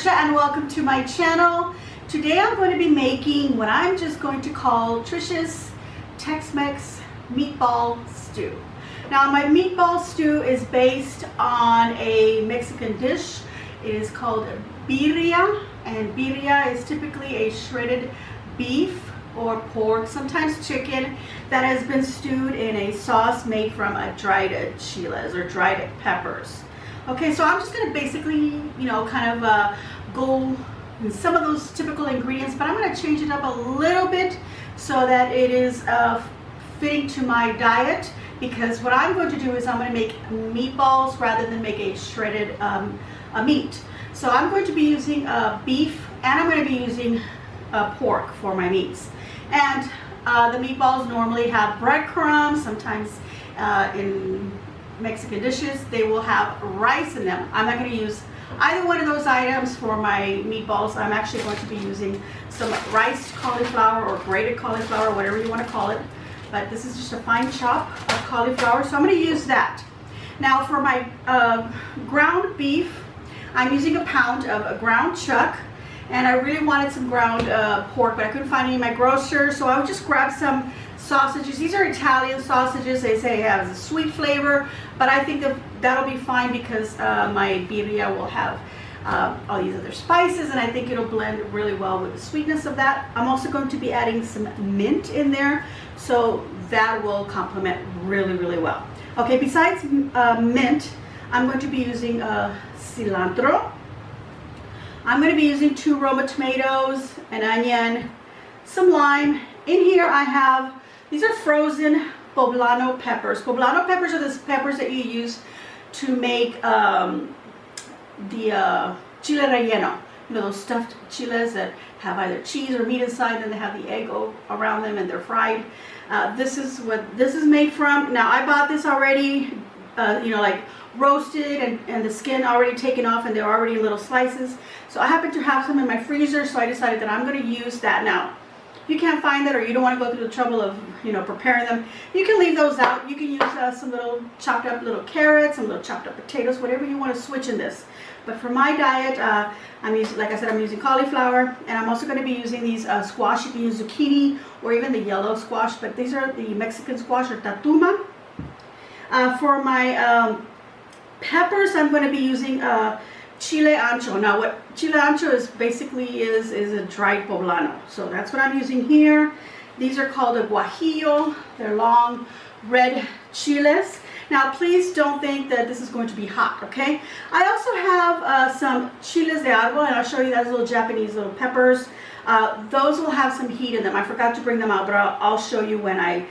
Tricia and welcome to my channel. Today I'm going to be making what I'm just going to call Tricia's Tex-Mex meatball stew. Now my meatball stew is based on a Mexican dish. It is called birria, and birria is typically a shredded beef or pork, sometimes chicken, that has been stewed in a sauce made from dried chiles or dried peppers. Okay, so I'm just going to basically, kind of go in some of those typical ingredients, but I'm going to change it up a little bit so that it is fitting to my diet, because what I'm going to do is I'm going to make meatballs rather than make a shredded meat. So I'm going to be using beef, and I'm going to be using pork for my meats. And the meatballs normally have breadcrumbs. Sometimes in Mexican dishes they will have rice in them. I'm not going to use either one of those items for my meatballs. I'm actually going to be using some riced cauliflower or grated cauliflower, whatever you want to call it. But this is just a fine chop of cauliflower, so I'm going to use that. Now for my ground beef, I'm using a pound of ground chuck. And I really wanted some ground pork, but I couldn't find any in my grocer, so I would just grab some sausages. These are Italian sausages. They say it has a sweet flavor, but I think that'll be fine because my birria will have all these other spices, and I think it'll blend really well with the sweetness of that. I'm also going to be adding some mint in there, so that will complement really, really well. Okay, besides mint, I'm going to be using cilantro. I'm going to be using 2 Roma tomatoes, an onion, some lime. In here I have, these are frozen poblano peppers. Poblano peppers are the peppers that you use to make the chile relleno. You know, those stuffed chiles that have either cheese or meat inside, and they have the egg around them and they're fried. This is what this is made from. Now I bought this already, like roasted and the skin already taken off, and they're already in little slices. So I happen to have some in my freezer, so I decided that I'm going to use that. Now if you can't find that, or you don't want to go through the trouble of preparing them, you can leave those out. You can use some little chopped up little carrots, some little chopped up potatoes, whatever you want to switch in this. But for my diet, I'm using, like I said, I'm using cauliflower, and I'm also going to be using these squash. You can use zucchini or even the yellow squash, but these are the Mexican squash or tatuma. For my peppers, I'm going to be using chile ancho. Now what chile ancho is basically is a dried poblano. So that's what I'm using here. These are called a guajillo. They're long red chiles. Now please don't think that this is going to be hot, okay? I also have some chiles de arbol, and I'll show you those little Japanese little peppers. Those will have some heat in them. I forgot to bring them out, but I'll show you when I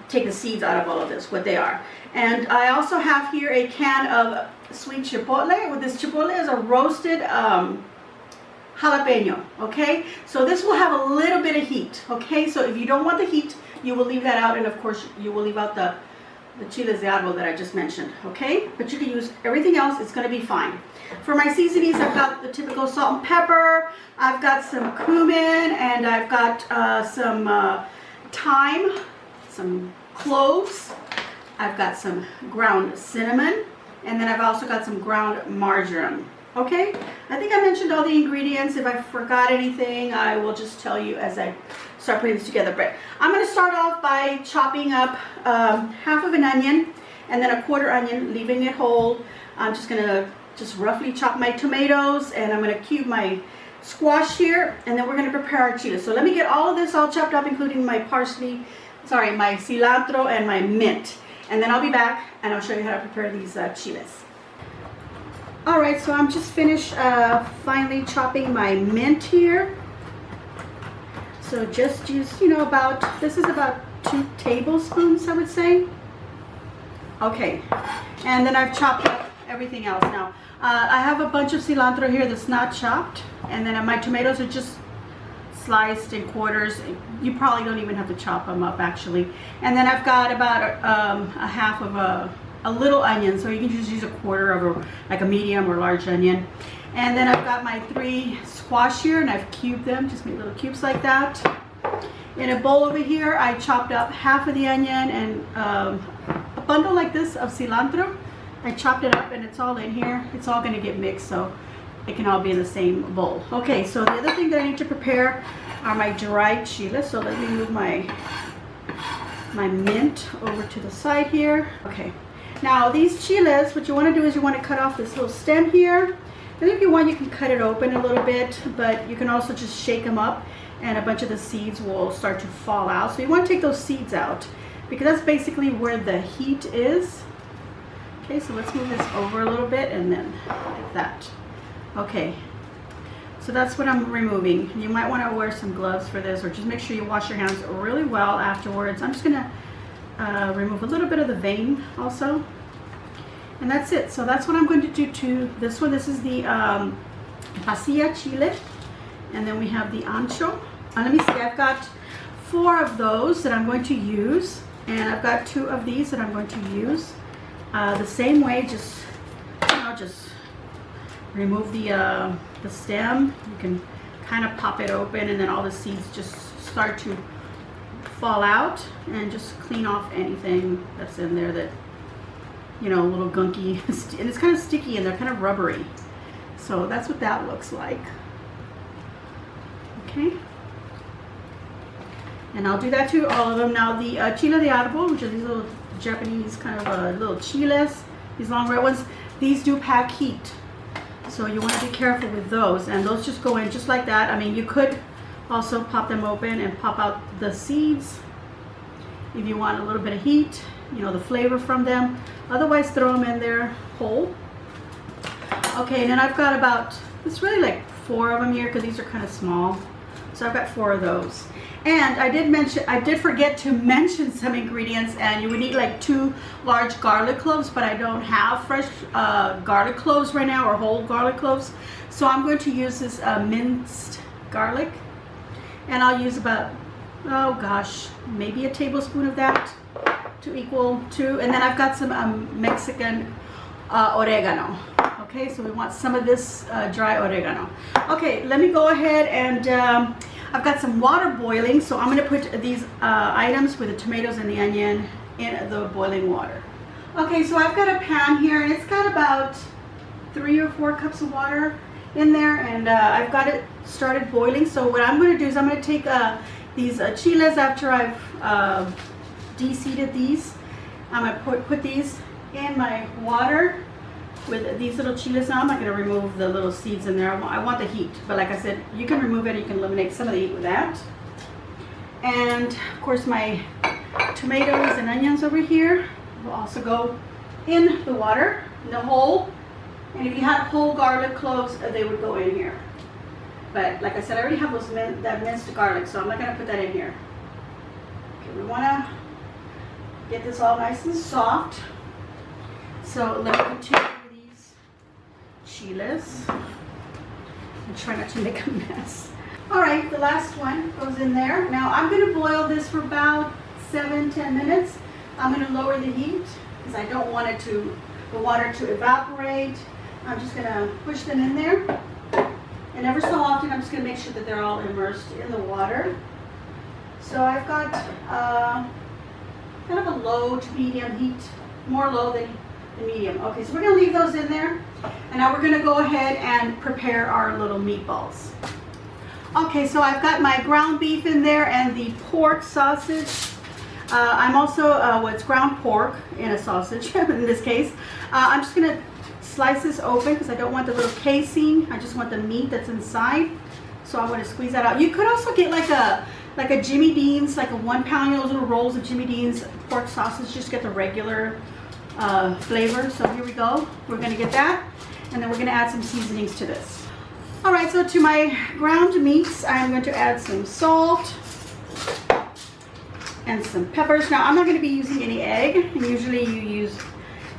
take the seeds out of all of this, what they are. And I also have here a can of sweet chipotle. With this chipotle is a roasted jalapeno, okay? So this will have a little bit of heat, okay? So if you don't want the heat, you will leave that out, and of course you will leave out the chiles de arbol that I just mentioned, okay? But you can use everything else, it's gonna be fine. For my seasonings, I've got the typical salt and pepper, I've got some cumin, and I've got some thyme, some cloves, I've got some ground cinnamon, and then I've also got some ground marjoram. Okay, I think I mentioned all the ingredients. If I forgot anything, I will just tell you as I start putting this together. But I'm going to start off by chopping up half of an onion and then a quarter onion, leaving it whole. I'm just going to roughly chop my tomatoes, and I'm going to cube my squash here, and then we're going to prepare our chiles. So let me get all of this all chopped up, including my my cilantro and my mint. And then I'll be back and I'll show you how to prepare these chiles. Alright, so I'm just finished finally chopping my mint here. So just use, this is about 2 tablespoons, I would say. Okay, and then I've chopped up everything else. Now, I have a bunch of cilantro here that's not chopped, and then my tomatoes are just sliced in quarters. You probably don't even have to chop them up, actually. And then I've got about a half of a little onion, so you can just use a quarter of like a medium or large onion. And then I've got my 3 squash here, and I've cubed them, just made little cubes like that. In a bowl over here, I chopped up half of the onion and a bundle like this of cilantro. I chopped it up, and it's all in here. It's all going to get mixed, so it can all be in the same bowl. Okay, so the other thing that I need to prepare are my dried chiles. So let me move my mint over to the side here. Okay, now these chiles, what you want to do is you want to cut off this little stem here. And if you want, you can cut it open a little bit, but you can also just shake them up and a bunch of the seeds will start to fall out. So you want to take those seeds out because that's basically where the heat is. Okay, so let's move this over a little bit and then like that. Okay, so that's what I'm removing. You might want to wear some gloves for this, or just make sure you wash your hands really well afterwards. I'm just gonna remove a little bit of the vein also. And that's it. So that's what I'm going to do to this one. This is the pasilla chile. And then we have the ancho. Let me see, I've got 4 of those that I'm going to use. And I've got 2 of these that I'm going to use. The same way, just, you know, just remove the stem. You can kind of pop it open and then all the seeds just start to fall out. And just clean off anything that's in there that, you know, a little gunky, and it's kind of sticky and they're kind of rubbery. So that's what that looks like. Okay. And I'll do that to all of them. Now the chile de arbol, which are these little Japanese kind of little chiles, these long red ones, these do pack heat. So you want to be careful with those. And those just go in just like that. I mean, you could also pop them open and pop out the seeds if you want a little bit of heat, you know, the flavor from them. Otherwise, throw them in there whole. Okay, and then I've got about, it's really like 4 of them here because these are kind of small. So I've got 4 of those. And I did forget to mention some ingredients, and you would need like 2 large garlic cloves, but I don't have fresh garlic cloves right now, or whole garlic cloves. So I'm going to use this minced garlic, and I'll use about, oh gosh, maybe a tablespoon of that to equal 2. And then I've got some Mexican oregano. Okay, so we want some of this dry oregano. Okay, let me go ahead and I've got some water boiling, so I'm going to put these items with the tomatoes and the onion in the boiling water. Okay, so I've got a pan here, and it's got about 3 or 4 cups of water in there, and I've got it started boiling. So what I'm going to do is I'm going to take these chiles after I've de-seeded these. I'm going to put these in my water with these little chiles. Now I'm not going to remove the little seeds in there. I want the heat, but like I said, you can remove it. You can eliminate some of the heat with that. And of course my tomatoes and onions over here will also go in the water, in the whole. And if you had whole garlic cloves, they would go in here. But like I said, I already have those that minced garlic, so I'm not going to put that in here. Okay, we want to get this all nice and soft. So let me continue with these chiles and try not to make a mess. All right, the last one goes in there. Now I'm going to boil this for about 7-10 minutes. I'm going to lower the heat because I don't want the water to evaporate. I'm just going to push them in there. And every so often, I'm just going to make sure that they're all immersed in the water. So I've got kind of a low to medium heat, more low than medium. Okay, so we're going to leave those in there. And now we're going to go ahead and prepare our little meatballs. Okay, so I've got my ground beef in there and the pork sausage. I'm also, it's ground pork in a sausage in this case. I'm just going to slice this open because I don't want the little casing. I just want the meat that's inside. So I'm going to squeeze that out. You could also get like a Jimmy Dean's, like a 1 pound, you know, those little rolls of Jimmy Dean's pork sausage. Just get the regular flavor. So here we go. We're going to get that. And then we're going to add some seasonings to this. All right, so to my ground meats, I'm going to add some salt and some peppers. Now, I'm not going to be using any egg. And usually you use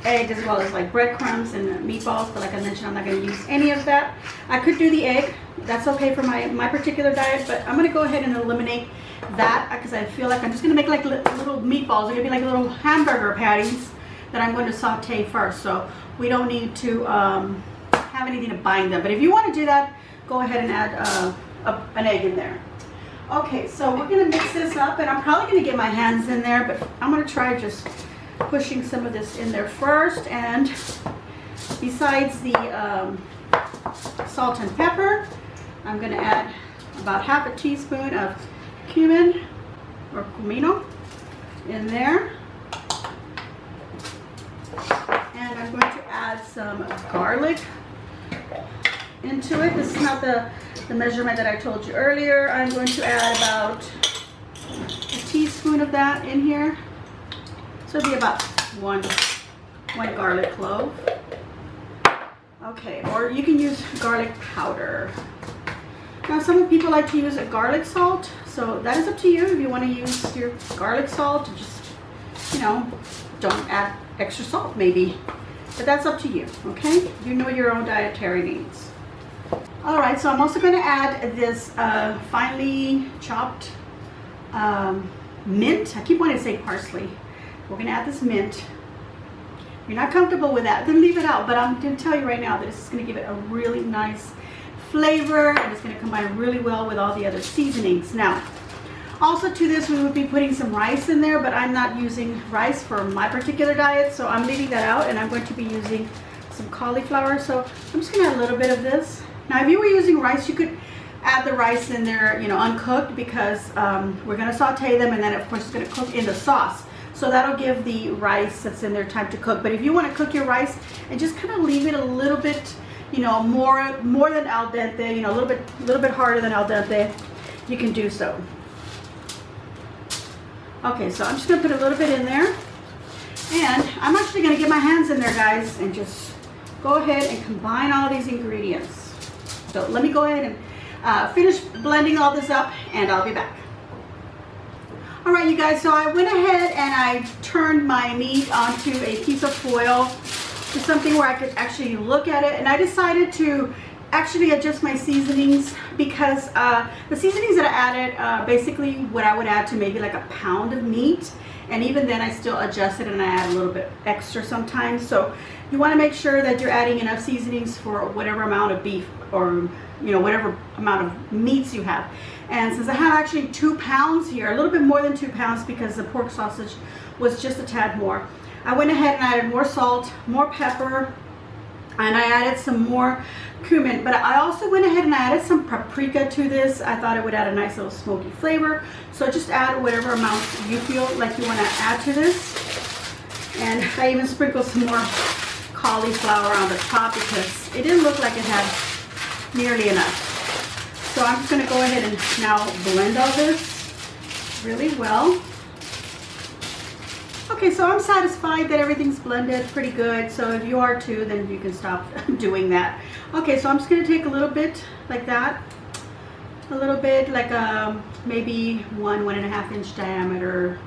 egg as well as like breadcrumbs and meatballs, but like I mentioned, I'm not going to use any of that. I could do the egg. That's okay for my particular diet, but I'm going to go ahead and eliminate that because I feel like I'm just going to make like little meatballs. They're going to be like little hamburger patties that I'm going to saute first, so we don't need to have anything to bind them. But if you want to do that, go ahead and add an egg in there. Okay, so we're going to mix this up, and I'm probably going to get my hands in there, but I'm going to try just pushing some of this in there first. And besides the salt and pepper. I'm going to add about half a teaspoon of cumin or cumino in there. And I'm going to add some garlic into it. This is not the measurement that I told you earlier. I'm going to add about a teaspoon of that in here. So it'll be about one garlic clove. Okay, or you can use garlic powder. Now some people like to use a garlic salt, so that is up to you. If you want to use your garlic salt, just, you know, don't add extra salt maybe. But that's up to you, okay? You know your own dietary needs. All right, so I'm also going to add this finely chopped mint. I keep wanting to say parsley. We're going to add this mint. If you're not comfortable with that, then leave it out. But I'm going to tell you right now that this is going to give it a really nice flavor, and it's going to combine really well with all the other seasonings. Now, also to this, we would be putting some rice in there, but I'm not using rice for my particular diet, so I'm leaving that out, and I'm going to be using some cauliflower. So I'm just going to add a little bit of this. Now, if you were using rice, you could add the rice in there, you know, uncooked, because we're going to saute them, and then of course it's going to cook in the sauce. So that'll give the rice that's in there time to cook. But if you want to cook your rice and just kind of leave it a little bit, you know, more than al dente, you know, a little bit harder than al dente, you can do so. Okay, so I'm just going to put a little bit in there, and I'm actually going to get my hands in there, guys, and just go ahead and combine all these ingredients. So let me go ahead and finish blending all this up, and I'll be back. All right, you guys, so I went ahead and I turned my meat onto a piece of foil, to something where I could actually look at it, and I decided to actually adjust my seasonings, because the seasonings that I added, basically what I would add to maybe like a pound of meat, and even then I still adjust it and I add a little bit extra sometimes. So you want to make sure that you're adding enough seasonings for whatever amount of beef, or you know, whatever amount of meats you have. And since I have actually 2 pounds here, a little bit more than 2 pounds, because the pork sausage was just a tad more, I went ahead and added more salt, more pepper, and I added some more cumin. But I also went ahead and added some paprika to this. I thought it would add a nice little smoky flavor. So just add whatever amount you feel like you want to add to this. And I even sprinkled some more cauliflower on the top, because it didn't look like it had nearly enough. So I'm just going to go ahead and now blend all this really well. Okay, so I'm satisfied that everything's blended pretty good. So if you are too, then you can stop doing that. Okay, so I'm just going to take a little bit like that. A little bit like maybe 1.5 inch diameter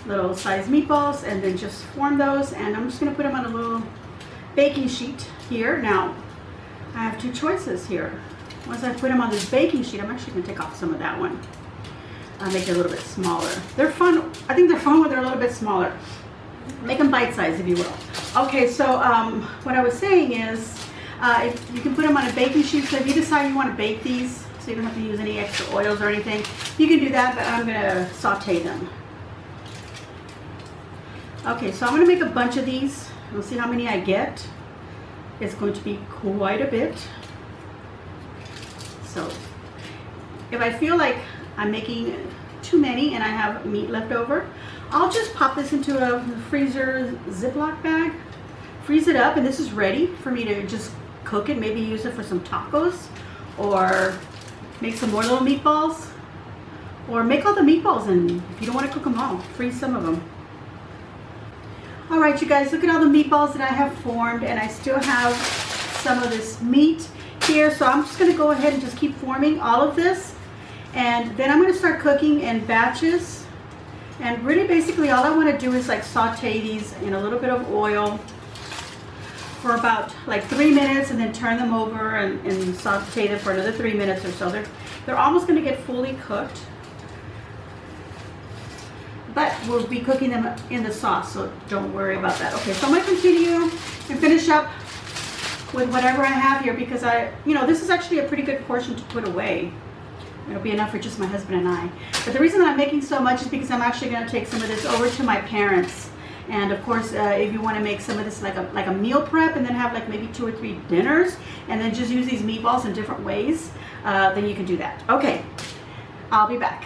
little size meatballs, and then just form those. And I'm just going to put them on a little baking sheet here. Now, I have 2 choices here. Once I put them on this baking sheet, I'm actually going to take off some of that one. I'll make it a little bit smaller. They're fun. I think they're fun when they're a little bit smaller. Make them bite-sized, if you will. Okay, so what I was saying is, if you can put them on a baking sheet. So if you decide you want to bake these, so you don't have to use any extra oils or anything, you can do that, but I'm going to saute them. Okay, so I'm going to make a bunch of these. We'll see how many I get. It's going to be quite a bit. So if I feel like I'm making too many and I have meat left over, I'll just pop this into a freezer Ziploc bag, freeze it up, and this is ready for me to just cook it. Maybe use it for some tacos, or make some more little meatballs, or make all the meatballs, and if you don't want to cook them all, freeze some of them. All right, you guys, look at all the meatballs that I have formed, and I still have some of this meat here. So I'm just going to go ahead and just keep forming all of this, and then I'm going to start cooking in batches. And really basically all I want to do is like saute these in a little bit of oil for about like 3 minutes, and then turn them over and saute them for another 3 minutes or so. They're almost going to get fully cooked, but we'll be cooking them in the sauce, so don't worry about that. Okay, so I'm going to continue and finish up with whatever I have here, because this is actually a pretty good portion to put away. It'll be enough for just my husband and I. But the reason that I'm making so much is because I'm actually going to take some of this over to my parents, And of course, if you want to make some of this like a meal prep and then have like maybe 2 or 3 dinners and then just use these meatballs in different ways, then you can do that. Okay, I'll be back.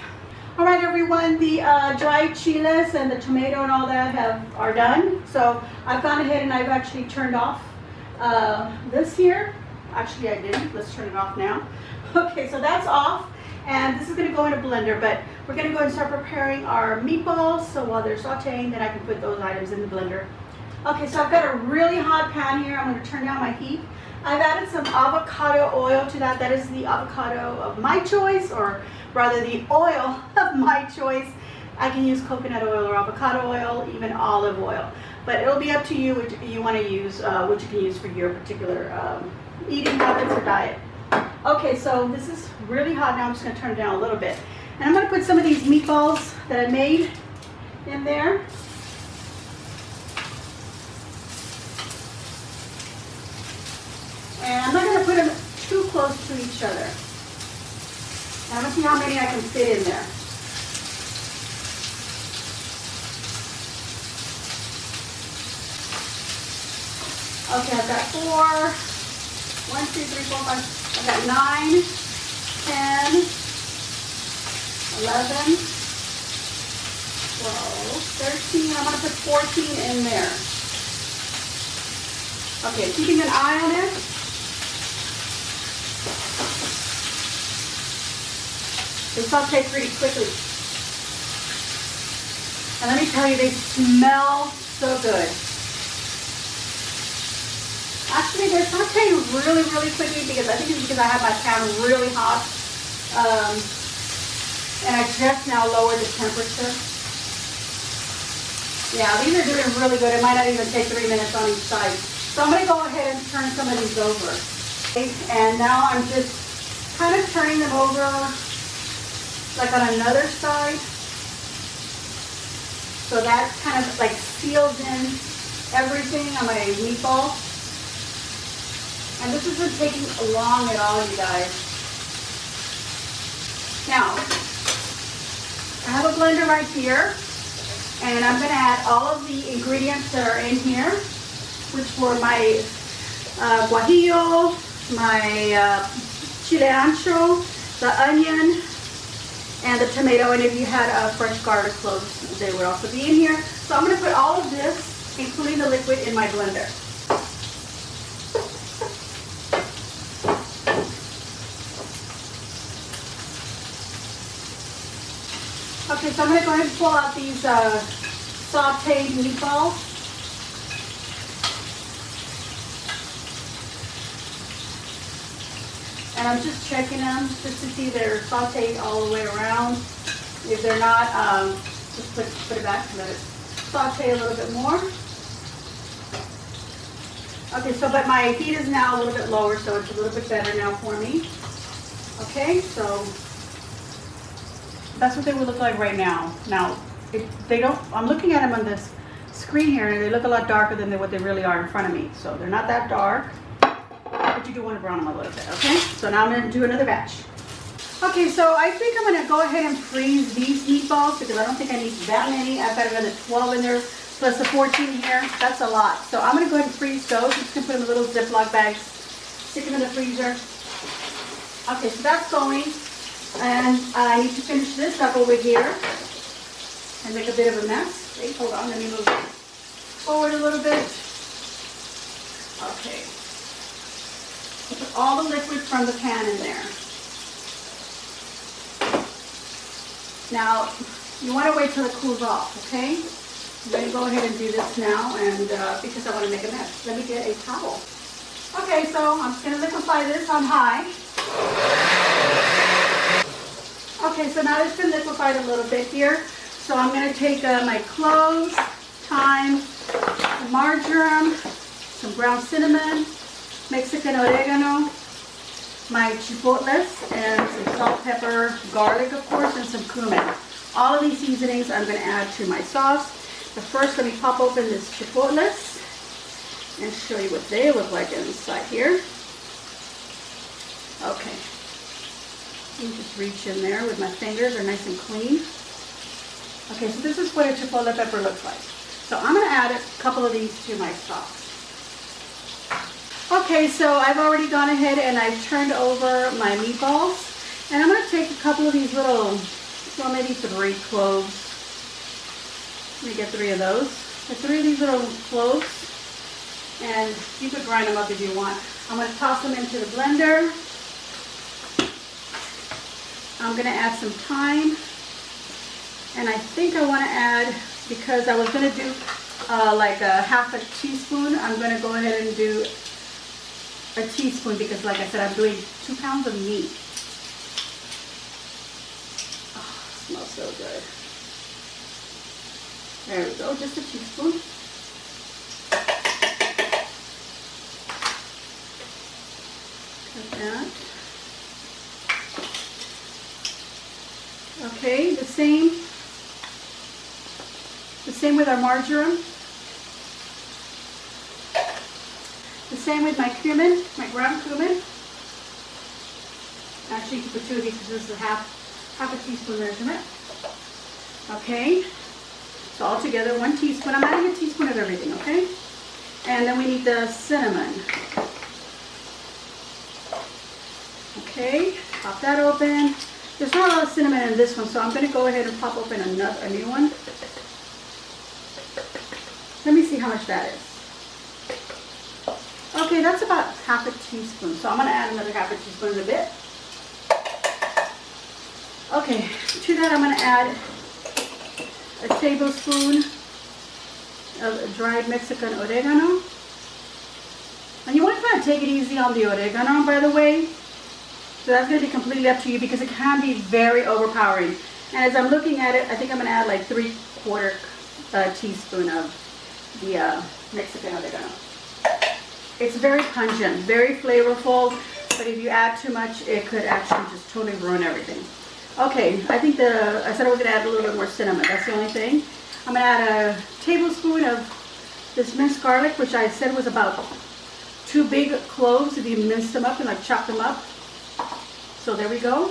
All right, everyone, the dried chiles and the tomato and all that are done. So I've gone ahead and I've actually turned off this here. Actually, I didn't. Let's turn it off now. Okay, so that's off. And this is going to go in a blender, but we're going to go and start preparing our meatballs. So while they're sauteing, then I can put those items in the blender. Okay, so I've got a really hot pan here. I'm going to turn down my heat. I've added some avocado oil to that. That is the avocado of my choice, or rather the oil of my choice. I can use coconut oil or avocado oil, even olive oil. But it'll be up to you what you want to use, what you can use for your particular eating habits or diet. Okay, so this is really hot now. I'm just going to turn it down a little bit. And I'm going to put some of these meatballs that I made in there. And I'm not going to put them too close to each other. I'm going to see how many I can fit in there. Okay, I've got 4. 1, 2, 3, 4, 5. I've got 9, 10, 11, 12, 13. I'm going to put 14 in there. Okay, keeping an eye on it. They saute pretty quickly. And let me tell you, they smell so good. Actually, they're sauteing really, really quickly because I think it's because I have my pan really hot. And I just now lowered the temperature. Yeah, these are doing really good. It might not even take 3 minutes on each side. So I'm going to go ahead and turn some of these over. Okay, and now I'm just kind of turning them over like on another side. So that kind of like seals in everything on my meatball. And this isn't taking long at all, you guys. Now, I have a blender right here, and I'm going to add all of the ingredients that are in here, which were my guajillo, my chile ancho, the onion, and the tomato. And if you had fresh garlic cloves, they would also be in here. So I'm going to put all of this, including the liquid, in my blender. Okay, so I'm going to go ahead and pull out these sauteed meatballs. And I'm just checking them just to see they're sauteed all the way around. If they're not, just put it back and let it saute a little bit more. Okay, so but my heat is now a little bit lower, so it's a little bit better now for me. Okay, so that's what they would look like right now. Now, they don't, I'm looking at them on this screen here, and they look a lot darker than what they really are in front of me. So they're not that dark, but you do want to brown them a little bit, okay? So now I'm going to do another batch. Okay, so I think I'm going to go ahead and freeze these meatballs because I don't think I need that many. I've got another 12 in there, plus the 14 here. That's a lot. So I'm going to go ahead and freeze those. I'm just going to put them in little Ziploc bags, stick them in the freezer. Okay, so that's going. And I need to finish this up over here and make a bit of a mess. Wait, hold on, let me move forward a little bit. Okay. Put all the liquid from the pan in there. Now, you want to wait till it cools off, okay? I'm going to go ahead and do this now, and because I want to make a mess. Let me get a towel. Okay, so I'm just going to liquefy this on high. Okay, so now it's been liquefied a little bit here. So I'm going to take my cloves, thyme, margoram, some ground cinnamon, Mexican oregano, my chipotles, and some salt, pepper, garlic, of course, and some cumin. All of these seasonings I'm going to add to my sauce. But first, let me pop open this chipotles and show you what they look like inside here. Okay. You just reach in there with my fingers. They're nice and clean. Okay, so this is what a chipotle pepper looks like. So I'm going to add a couple of these to my sauce. Okay, so I've already gone ahead and I've turned over my meatballs. And I'm going to take a couple of these little, well, maybe 3 cloves. Let me get 3 of those. Get 3 of these little cloves. And you could grind them up if you want. I'm going to toss them into the blender. I'm going to add some thyme. And I think I want to add, because I was going to do like a half a teaspoon, I'm going to go ahead and do a teaspoon because, like I said, I'm doing 2 pounds of meat. Oh, smells so good. There we go, just a teaspoon. Like that. Okay, the same with our marjoram. The same with my cumin, my ground cumin. Actually, you can put 2 of these because this is a half a teaspoon measurement. Okay, so all together 1 teaspoon. I'm adding a teaspoon of everything, okay? And then we need the cinnamon. Okay, pop that open. There's not a lot of cinnamon in this one, so I'm going to go ahead and pop open a new one. Let me see how much that is. Okay, that's about half a teaspoon. So I'm going to add another half a teaspoon in a bit. Okay, to that I'm going to add a tablespoon of dried Mexican oregano. And you want to kind of take it easy on the oregano, by the way. So that's going to be completely up to you because it can be very overpowering. And as I'm looking at it, I think I'm going to add like 3/4 teaspoon of the Mexican oregano. It's very pungent, very flavorful, but if you add too much, it could actually just totally ruin everything. Okay, I think I said I was going to add a little bit more cinnamon. That's the only thing. I'm going to add a tablespoon of this minced garlic, which I said was about 2 big cloves if you mince them up and like chop them up. So there we go.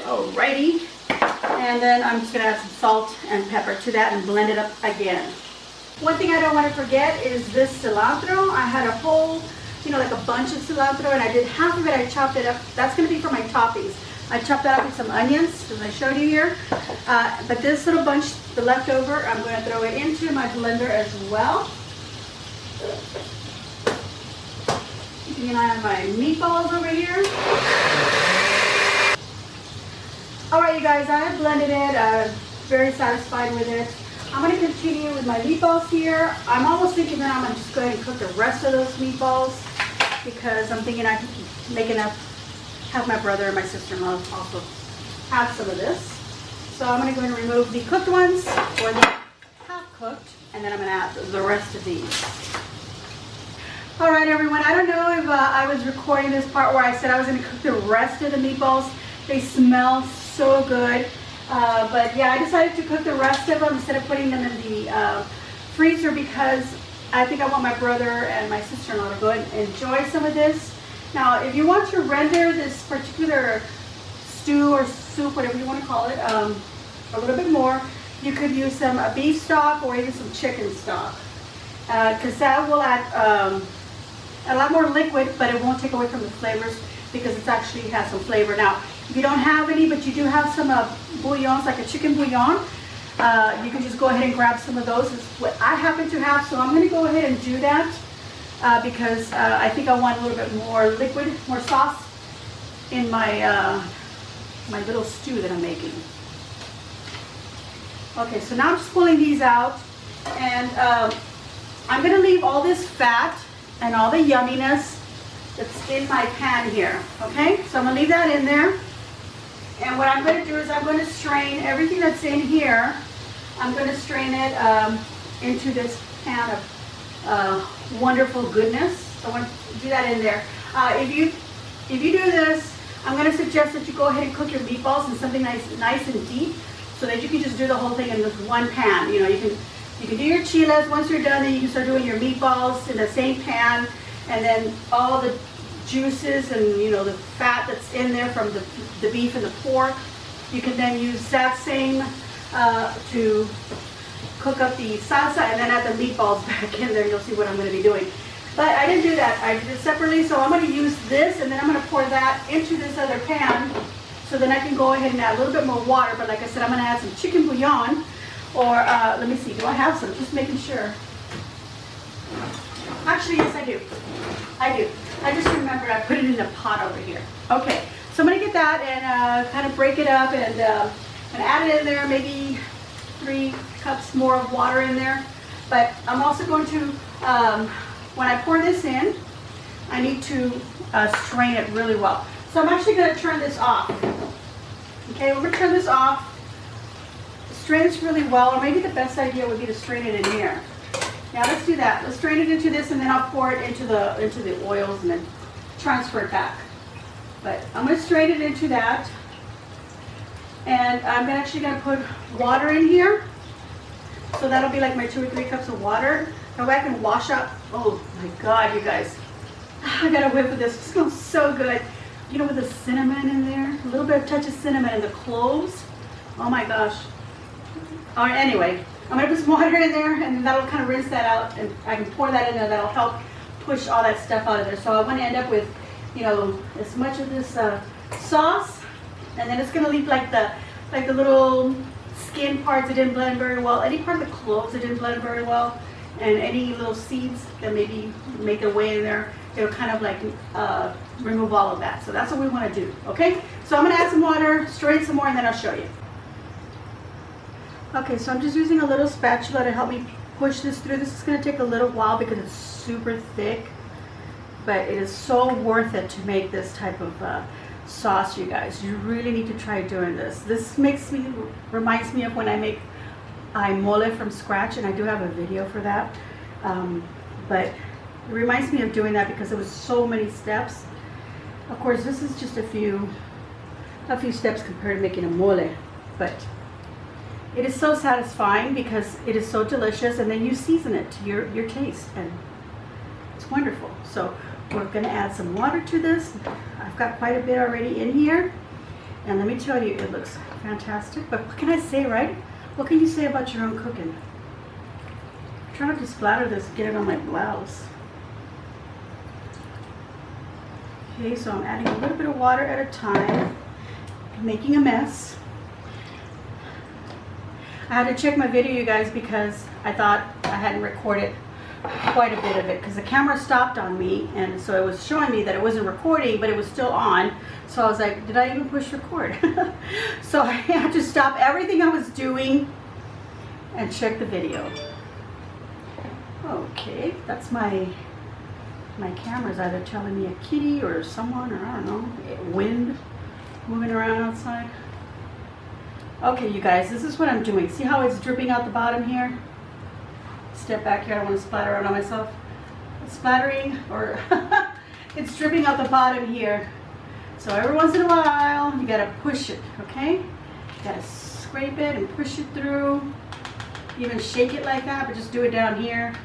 Alrighty. And then I'm just going to add some salt and pepper to that and blend it up again. One thing I don't want to forget is this cilantro. I had a whole, like a bunch of cilantro, and I did half of it. I chopped it up. That's going to be for my toppings. I chopped that up with some onions, as I showed you here. But this little bunch, the leftover, I'm going to throw it into my blender as well. Keeping an eye on my meatballs over here. Alright, you guys, I have blended it. Very satisfied with it. I'm going to continue with my meatballs here. I'm almost thinking that I'm going to just go ahead and cook the rest of those meatballs because I'm thinking I can make enough, have my brother and my sister-in-law also have some of this. So I'm going to go ahead and remove the cooked ones or the half-cooked, and then I'm going to add the rest of these. Alright everyone, I don't know if I was recording this part where I said I was going to cook the rest of the meatballs. They smell so good. But yeah, I decided to cook the rest of them instead of putting them in the freezer because I think I want my brother and my sister-in-law to go ahead and enjoy some of this. Now, if you want to render this particular stew or soup, whatever you want to call it, a little bit more, you could use some beef stock or even some chicken stock because that will add a lot more liquid, but it won't take away from the flavors because it actually has some flavor. Now, if you don't have any, but you do have some bouillons, like a chicken bouillon, you can just go ahead and grab some of those. It's what I happen to have, so I'm going to go ahead and do that because I think I want a little bit more liquid, more sauce in my my little stew that I'm making. Okay, so now I'm just pulling these out, and I'm going to leave all this fat and all the yumminess that's in my pan here. Okay, so I'm going to leave that in there. And what I'm going to do is I'm going to strain everything that's in here. I'm going to strain it into this pan of wonderful goodness. So I want to do that in there. If you do this, I'm going to suggest that you go ahead and cook your meatballs in something nice and deep, so that you can just do the whole thing in this one pan. You can do your chiles. Once you're done, then you can start doing your meatballs in the same pan, and then all the juices and the fat that's in there from the beef and the pork, you can then use that same to cook up the salsa and then add the meatballs back in there. You'll see what I'm going to be doing. But I didn't do that. I did it separately, so I'm going to use this and then I'm going to pour that into this other pan so then I can go ahead and add a little bit more water. But like I said, I'm going to add some chicken bouillon, or let me see, do I have some? Just making sure. Actually, yes, I do. I just remembered I put it in a pot over here. Okay, so I'm going to get that and kind of break it up and add it in there, maybe 3 cups more of water in there. But I'm also going to, when I pour this in, I need to strain it really well. So I'm actually going to turn this off. Okay, we're going to turn this off. Strain this really well, or maybe the best idea would be to strain it in here. Yeah, let's do that. Let's strain it into this and then I'll pour it into the oils and then transfer it back. But I'm going to strain it into that. And I'm actually going to put water in here. So that'll be like my 2 or 3 cups of water. Go back and wash up. Oh my God, you guys. I got a whiff of this. It smells so good. You know, with the cinnamon in there. A little bit of touch of cinnamon and the cloves. Oh my gosh. All right, anyway. I'm going to put some water in there and that'll kind of rinse that out. And I can pour that in there. That'll help push all that stuff out of there. So I want to end up with, you know, as much of this sauce. And then it's going to leave like the little skin parts that didn't blend very well, any part of the cloves that didn't blend very well, and any little seeds that maybe make their way in there, it'll kind of like remove all of that. So that's what we want to do, okay? So I'm going to add some water, strain some more, and then I'll show you. Okay, so I'm just using a little spatula to help me push this through. This is going to take a little while because it's super thick, but it is so worth it to make this type of sauce, you guys. You really need to try doing this. This reminds me of when I make mole from scratch, and I do have a video for that. But it reminds me of doing that because there was so many steps. Of course, this is just a few steps compared to making a mole, but it is so satisfying because it is so delicious, and then you season it to your taste, and it's wonderful. So we're going to add some water to this. I've got quite a bit already in here, and let me tell you, it looks fantastic. But what can I say, right? What can you say about your own cooking? Try not to splatter this, get it on my blouse. Okay, so I'm adding a little bit of water at a time, making a mess. I had to check my video, you guys, because I thought I hadn't recorded quite a bit of it because the camera stopped on me, and so it was showing me that it wasn't recording, but it was still on. So I was like, did I even push record? So I had to stop everything I was doing and check the video. Okay, that's my camera's either telling me a kitty or someone, or I don't know, wind moving around outside. Okay, you guys, this is what I'm doing. See how it's dripping out the bottom here? Step back here, I don't want to splatter out on myself. It's splattering, or it's dripping out the bottom here. So every once in a while, you gotta push it, okay? You gotta scrape it and push it through. Even shake it like that, but just do it down here,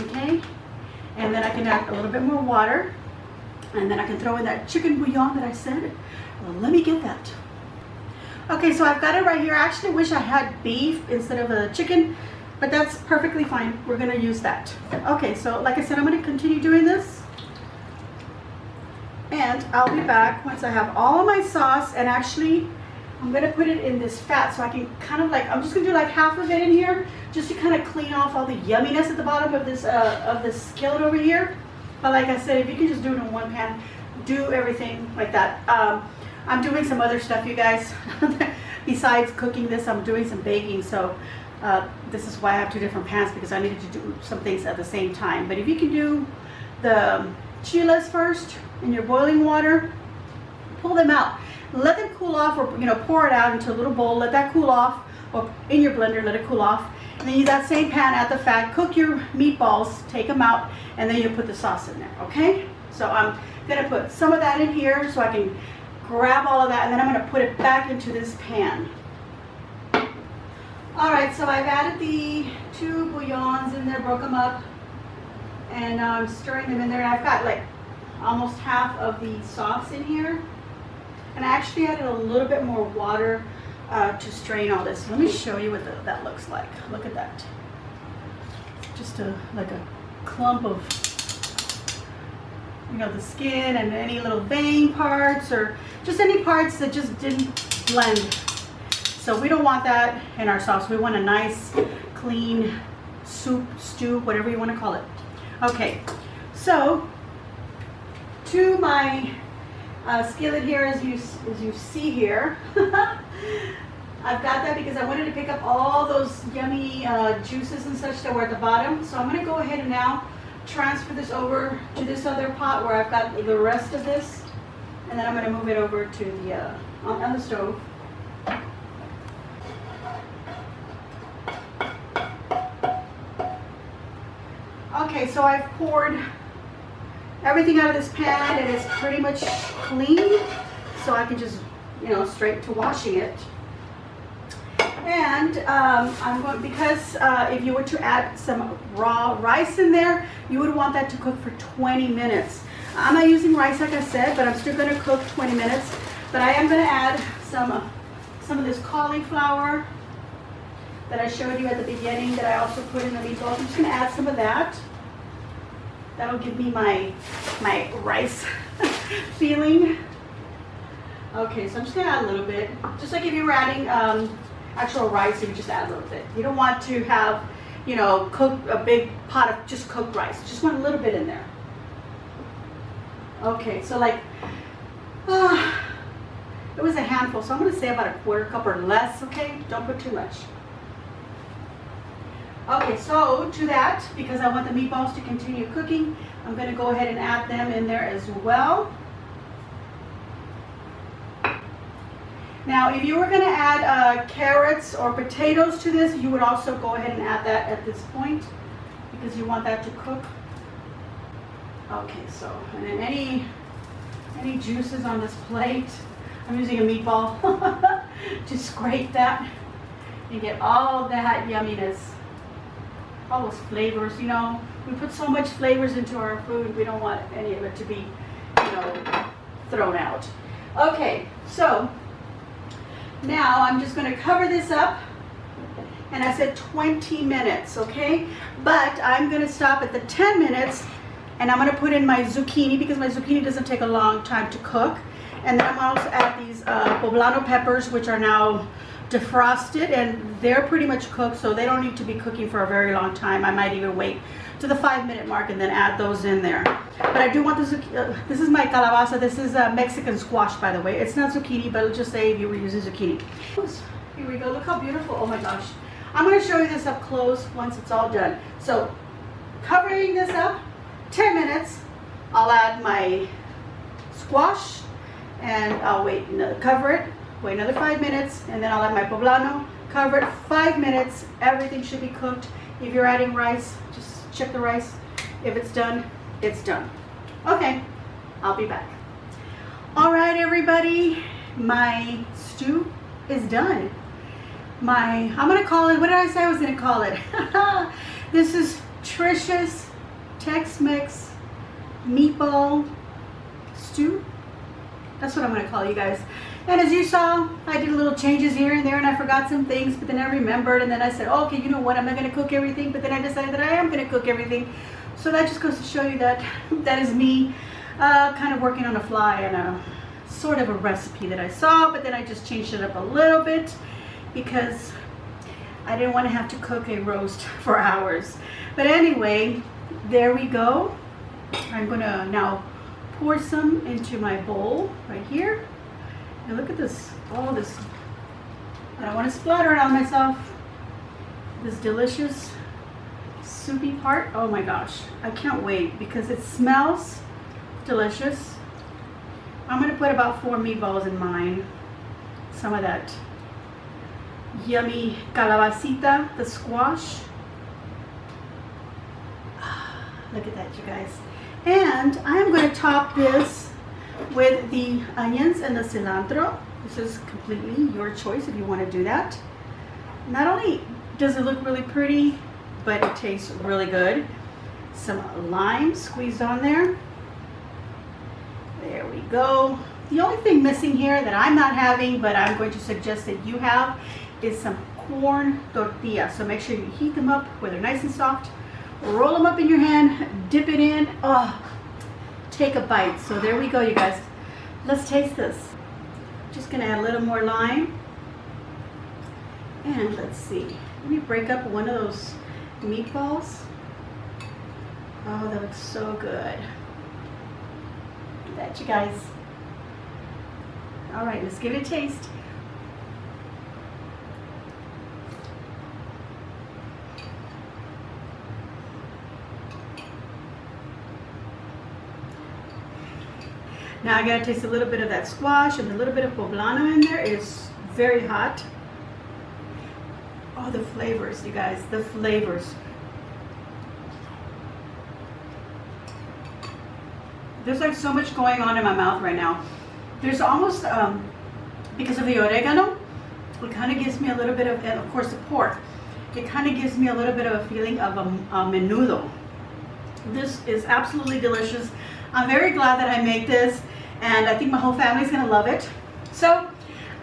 okay? And then I can add a little bit more water, and then I can throw in that chicken bouillon that I said. Well, let me get that. Okay, so I've got it right here. I actually wish I had beef instead of a chicken, but that's perfectly fine. We're gonna use that. Okay, so like I said, I'm gonna continue doing this, and I'll be back once I have all of my sauce. And actually, I'm gonna put it in this fat so I can kind of like, I'm just gonna do like half of it in here just to kind of clean off all the yumminess at the bottom of this skillet over here. But like I said, if you can just do it in one pan, do everything like that. I'm doing some other stuff, you guys. Besides cooking this, I'm doing some baking, so this is why I have 2 different pans, because I needed to do some things at the same time. But if you can do the chiles first in your boiling water, pull them out, let them cool off, or pour it out into a little bowl, let that cool off, or in your blender, let it cool off, and then use that same pan, add the fat, cook your meatballs, take them out, and then you put the sauce in there. Okay, so I'm gonna put some of that in here so I can grab all of that, and then I'm going to put it back into this pan. Alright, so I've added the 2 bouillons in there, broke them up, and now I'm stirring them in there, and I've got like almost half of the sauce in here. And I actually added a little bit more water to strain all this. Let me show you what that looks like. Look at that. Just like a clump of, you know, the skin and any little vein parts or just any parts that just didn't blend. So we don't want that in our sauce. We want a nice, clean soup, stew, whatever you want to call it. Okay, so to my skillet here, as you see here, I've got that because I wanted to pick up all those yummy juices and such that were at the bottom. So I'm going to go ahead and now transfer this over to this other pot where I've got the rest of this, and then I'm going to move it over to the on the stove. Okay, so I've poured everything out of this pan and it's pretty much clean, so I can just, you know, straight to washing it. And I'm going, because if you were to add some raw rice in there, you would want that to cook for 20 minutes. I'm not using rice like I said, but I'm still going to cook 20 minutes. But I am going to add some of this cauliflower that I showed you at the beginning that I also put in the meatballs. I'm just going to add some of that. That'll give me my rice feeling. Okay, so I'm just going to add a little bit. Just like if you were adding actual rice, you would just add a little bit. You don't want to have, you know, cook a big pot of just cooked rice. Just want a little bit in there. Okay, so like, it was a handful, so I'm going to say about a quarter cup or less, okay? Don't put too much. Okay, so to that, because I want the meatballs to continue cooking, I'm going to go ahead and add them in there as well. Now, if you were going to add carrots or potatoes to this, you would also go ahead and add that at this point because you want that to cook. Okay, so, and then any juices on this plate, I'm using a meatball to scrape that and get all that yumminess, all those flavors. You know, we put so much flavors into our food, we don't want any of it to be, you know, thrown out. Okay, so now I'm just going to cover this up, and I said 20 minutes, okay? But I'm going to stop at the 10 minutes, and I'm going to put in my zucchini because my zucchini doesn't take a long time to cook. And then I'm also add these poblano peppers, which are now defrosted, and they're pretty much cooked, so they don't need to be cooking for a very long time. I might even wait to the 5-minute mark and then add those in there. But I do want the zucchini. This is my calabaza. This is a Mexican squash, by the way. It's not zucchini, but let's just say if you were using zucchini. Here we go. Look how beautiful. Oh my gosh. I'm going to show you this up close once it's all done. So covering this up, 10 minutes, I'll add my squash and I'll wait, cover it, wait another 5 minutes, and then I'll add my poblano, cover it, 5 minutes. Everything should be cooked. If you're adding rice, just check the rice. If it's done, it's done. Okay, I'll be back. All right, everybody, my stew is done. I'm gonna call it, what did I say I was gonna call it? This is Tricia's Tex-Mex meatball stew. That's what I'm gonna call you guys. And as you saw, I did little changes here and there, and I forgot some things, but then I remembered, and then I said, oh, okay, you know what, I'm not gonna cook everything, but then I decided that I am gonna cook everything. So that just goes to show you that that is me kind of working on the fly on a sort of a recipe that I saw, but then I just changed it up a little bit because I didn't want to have to cook a roast for hours. But anyway, there we go. I'm gonna now pour some into my bowl right here. And look at this, all this. I don't want to splatter it on myself. This delicious soupy part. Oh my gosh, I can't wait because it smells delicious. I'm gonna put about 4 meatballs in mine. Some of that yummy calabacita, the squash. Look at that, you guys. And I'm going to top this with the onions and the cilantro. This is completely your choice if you want to do that. Not only does it look really pretty, but it tastes really good. Some lime squeezed on there. There we go. The only thing missing here that I'm not having, but I'm going to suggest that you have, is some corn tortillas. So make sure you heat them up where they're nice and soft. Roll them up in your hand, dip it in. Oh, take a bite. So there we go, you guys. Let's taste this. Just gonna add a little more lime. And let's see. Let me break up one of those meatballs. Oh, that looks so good. Look at that, you guys. All right, let's give it a taste. Now I gotta taste a little bit of that squash and a little bit of poblano in there. It's very hot. Oh, the flavors, you guys, the flavors. There's like so much going on in my mouth right now. There's almost, because of the oregano, it kind of gives me a little bit of, and of course the pork, it kind of gives me a little bit of a feeling of a menudo. This is absolutely delicious. I'm very glad that I made this, and I think my whole family's gonna love it. So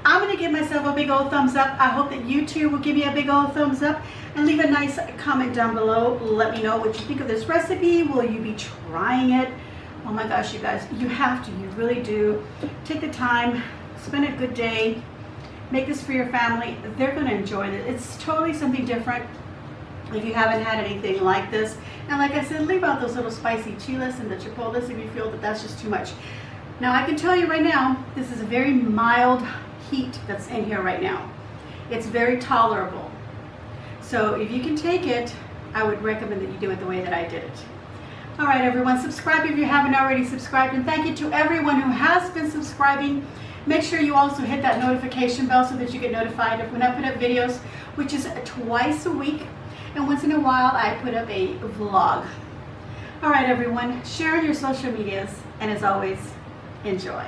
I'm gonna give myself a big old thumbs up. I hope that you too will give me a big old thumbs up and leave a nice comment down below. Let me know what you think of this recipe. Will you be trying it? Oh my gosh, you guys, you have to, you really do. Take the time, spend a good day, make this for your family. They're gonna enjoy it. It's totally something different if you haven't had anything like this. And like I said, leave out those little spicy chiles and the chipotles if you feel that that's just too much. Now I can tell you right now, this is a very mild heat that's in here right now. It's very tolerable. So if you can take it, I would recommend that you do it the way that I did it. All right, everyone, subscribe if you haven't already subscribed, and thank you to everyone who has been subscribing. Make sure you also hit that notification bell so that you get notified of when I put up videos, which is twice a week, and once in a while I put up a vlog. All right, everyone, share on your social medias, and as always, enjoy.